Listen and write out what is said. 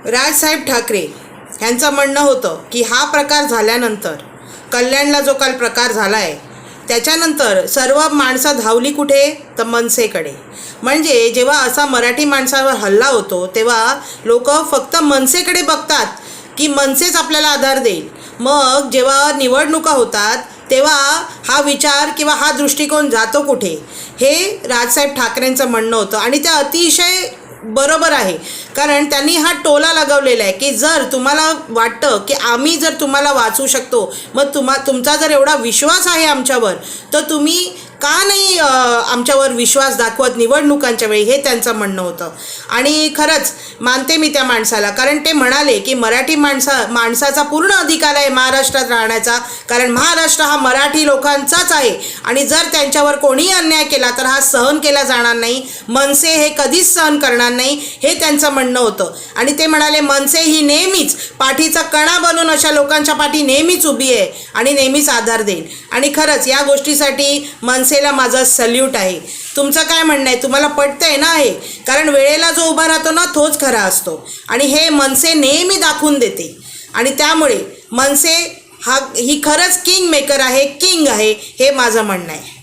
राजसाहेब ठाकरे यांचं म्हणणं होतं की हा प्रकार झाल्यानंतर, कल्याणला जो काल प्रकार झाला आहे त्याच्यानंतर सर्व माणसं धावली कुठे, तर मनसेकडे. म्हणजे जेव्हा असा मराठी माणसावर हल्ला होतो तेव्हा लोक फक्त मनसेकडे बघतात की मनसेच आपल्याला आधार देईल. मग जेव्हा निवडणुका होतात तेव्हा हा विचार किंवा हा दृष्टिकोन जातो कुठे, हे राजसाहेब ठाकरेंचं म्हणणं होतं. आणि ते अतिशय बरोबर आहे, कारण त्यांनी हा टोला लगवलेला आहे की जर तुम्हाला वाटतं की आम्ही जर तुम्हाला वाचवू शकतो, मग तुमचा जर एवढा विश्वास आहे आमच्यावर, तर तुम्ही का नाही आमच्यावर विश्वास दाखवत निवडणुकांच्या वेळी, हे त्यांचं म्हणणं होतं. आणि खरंच मानते मी त्या माणसाला, कारण ते म्हणाले की मराठी माणसाचा पूर्ण अधिकार आहे महाराष्ट्रात राहण्याचा, कारण महाराष्ट्र हा मराठी लोकांचाच आहे आणि जर त्यांच्यावर कोणीही अन्याय केला तर हा सहन केला जाणार नाही. मनसे हे कधीच सहन करणार नाही, हे त्यांचं म्हणणं होतं. आणि ते म्हणाले मनसे ही नेहमीच पाठीचा कणा बनून अशा लोकांच्या पाठी नेहमीच उभी आहे आणि नेहमीच आधार देईल. आणि खरंच या गोष्टीसाठी मनसेला माझा सल्यूट आहे. तुमचं काय म्हणणं आहे, तुम्हाला पटतंय ना हे? कारण वेळेला जो उभा राहतो ना तोच खरा असतो आणि हे मनसे नेहमी दाखवून देते. आणि त्यामुळे मनसे ही खरंच किंग मेकर आहे, किंग आहे, हे माझं म्हणणं आहे.